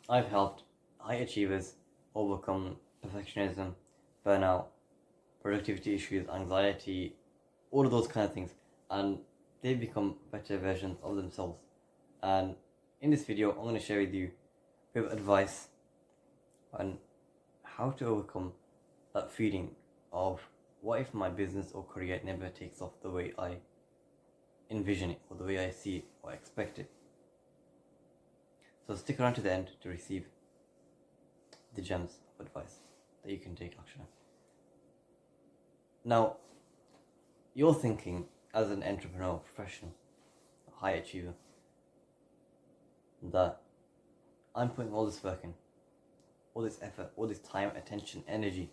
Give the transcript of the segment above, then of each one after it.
I've helped high achievers overcome perfectionism, burnout, productivity issues, anxiety, all of those kind of things, and they become better versions of themselves. And in this video, I'm going to share with you a bit of advice on how to overcome that feeling of what if my business or career never takes off the way I envision it or the way I see it or expect it. So stick around to the end to receive the gems of advice that you can take action on. Now, you're thinking as an entrepreneur, professional, a high achiever, that I'm putting all this work in, all this effort, all this time, attention, energy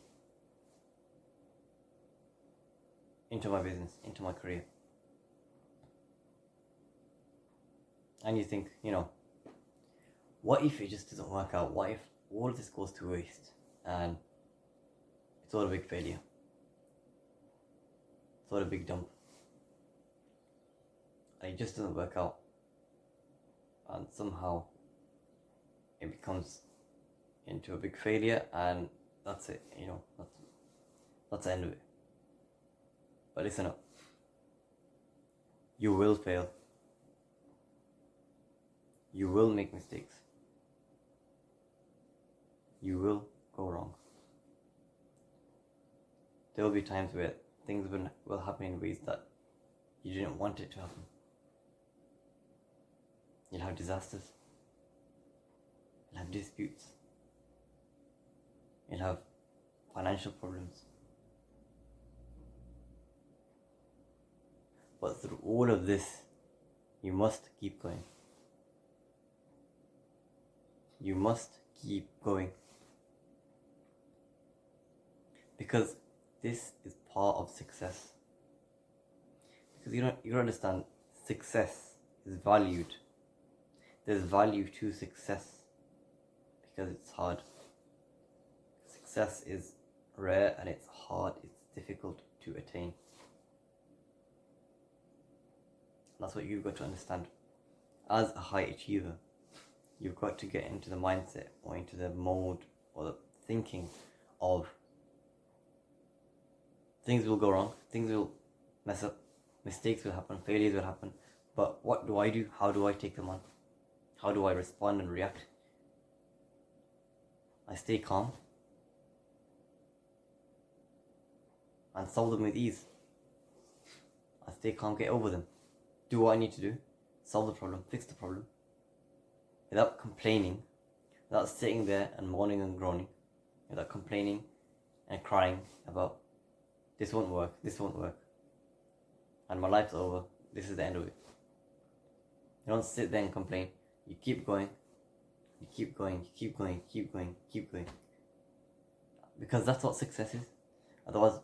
into my business, into my career. And you think, what if it just doesn't work out? What if all of this goes to waste and it's all a big failure? It's all a big dump. And it just doesn't work out. And somehow it becomes into a big failure and that's it, that's the end of it. But listen up. You will fail. You will make mistakes. You will go wrong. There will be times where things will happen in ways that you didn't want it to happen. You'll have disasters. You'll have disputes. You'll have financial problems. But through all of this, you must keep going. You must keep going. Because this is part of success. Because you understand, success is valued. There's value to success because it's hard. Success is rare and it's hard, it's difficult to attain. That's what you've got to understand. As a high achiever, you've got to get into the mindset or into the mode or the thinking of things will go wrong, things will mess up, mistakes will happen, failures will happen. But what do I do? How do I take them on? How do I respond and react? I stay calm and solve them with ease. I stay calm, get over them. Do what I need to do, solve the problem, fix the problem, without complaining, without sitting there and moaning and groaning, without complaining and crying about this won't work, and my life's over, this is the end of it. You don't sit there and complain, you keep going, you keep going, you keep going, you keep going, you keep going. Because that's what success is. Otherwise,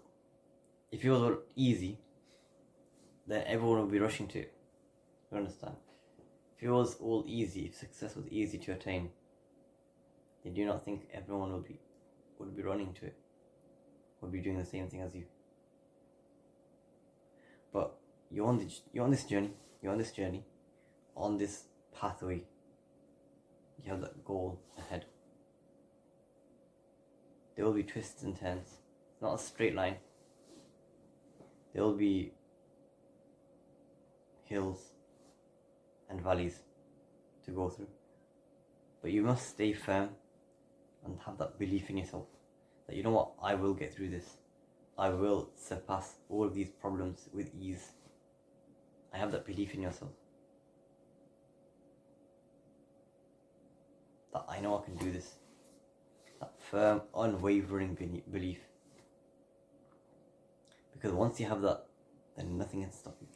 if it was all easy, then everyone would be rushing to it. You understand? If it was all easy, if success was easy to attain, then do you not think everyone would be running to it? Would be doing the same thing as you? But you're on this journey, on this pathway. You have that goal ahead. There will be twists and turns. It's not a straight line. There will be hills and valleys to go through. But you must stay firm and have that belief in yourself that you know what, I will get through this. I will surpass all of these problems with ease. I have that belief in yourself. That I know I can do this. That firm, unwavering belief. Because once you have that, then nothing can stop you.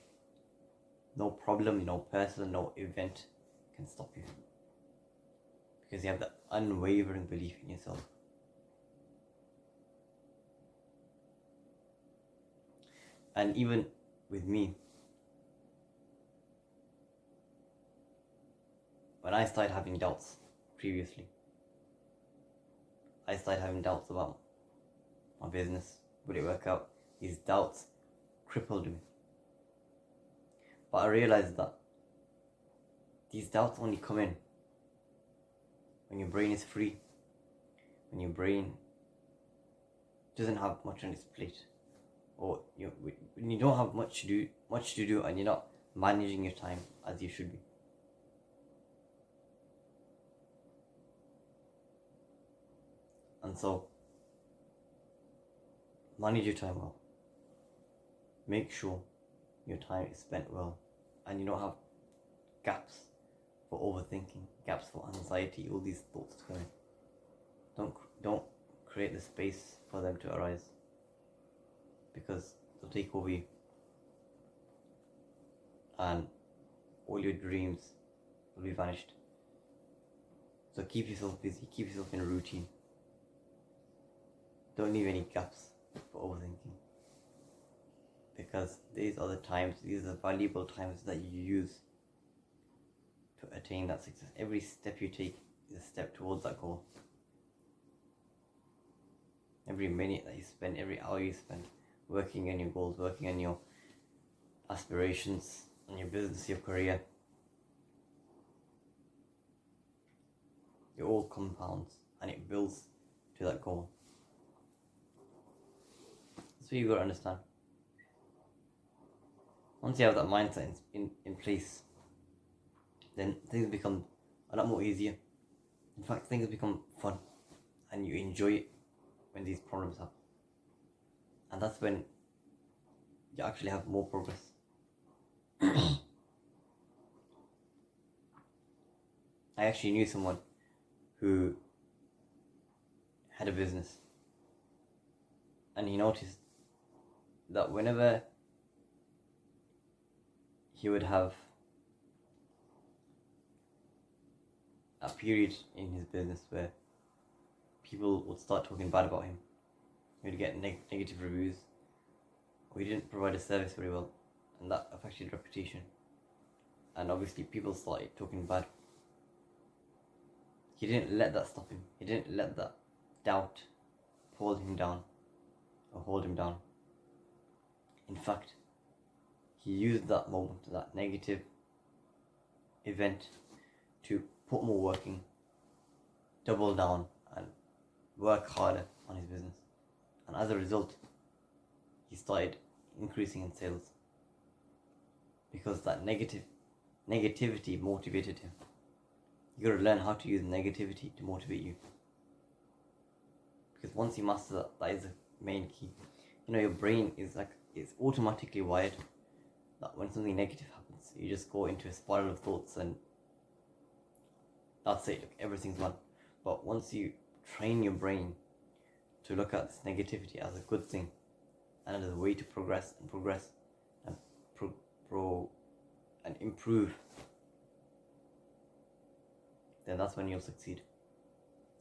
No problem, no person, no event can stop you. Because you have that unwavering belief in yourself. And even with me, when I started having doubts previously, I started having doubts about my business. Would it work out? These doubts crippled me. But I realized that these doubts only come in when your brain is free, when your brain doesn't have much on its plate, or when you don't have much to do, and you're not managing your time as you should be. And so, manage your time well. Make sure your time is spent well, and you don't have gaps for overthinking, gaps for anxiety, all these thoughts coming. Don't create the space for them to arise, because they'll take over you, and all your dreams will be vanished. So keep yourself busy, keep yourself in a routine. Don't leave any gaps for overthinking, because these are the valuable times that you use to attain that success. Every step you take is a step towards that goal. Every minute that you spend, every hour you spend working on your goals, working on your aspirations, on your business, your career, it all compounds and it builds to that goal. That's what you've got to understand. Once you have that mindset in place, then things become a lot more easier. In fact, things become fun, and you enjoy it when these problems happen. And that's when you actually have more progress. I actually knew someone who had a business, and he noticed that whenever he would have a period in his business where people would start talking bad about him, he would get negative reviews, or he didn't provide a service very well, and that affected reputation. And obviously people started talking bad. He didn't let that stop him. He didn't let that doubt pull him down or hold him down. In fact, he used that moment, that negative event, to put more work in, double down, and work harder on his business. And as a result, he started increasing in sales, because that negativity motivated him. You gotta learn how to use negativity to motivate you, because once you master that, that is the main key. Your brain is it's automatically wired that when something negative happens, you just go into a spiral of thoughts, and that's it, everything's gone. But once you train your brain to look at this negativity as a good thing, and as a way to progress and and improve, then that's when you'll succeed.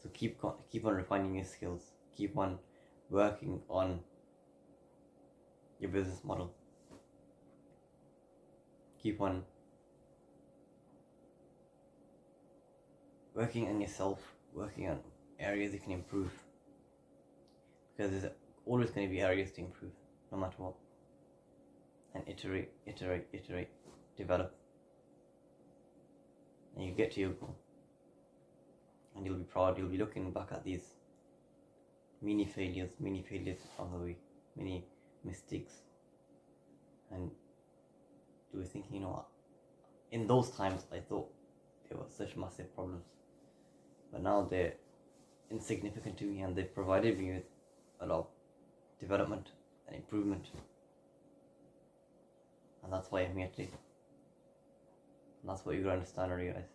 So keep on refining your skills, keep on working on your business model, keep on working on yourself, working on areas you can improve, because there's always going to be areas to improve, no matter what. And iterate, develop, and you get to your goal, and you'll be proud. You'll be looking back at these mini failures on the way, many mistakes, and you'll be thinking, in those times I thought they were such massive problems, but now they're insignificant to me, and they've provided me with a lot of development and improvement. And that's why I'm here today. And that's what you gotta understand and realize.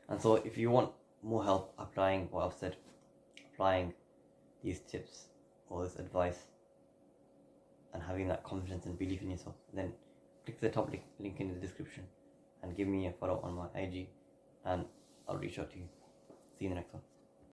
And so if you want more help applying what I've said, applying these tips or this advice, and having that confidence and belief in yourself, then click the top link in the description and give me a follow on my IG, and I'll reach out to you. See you in the next one.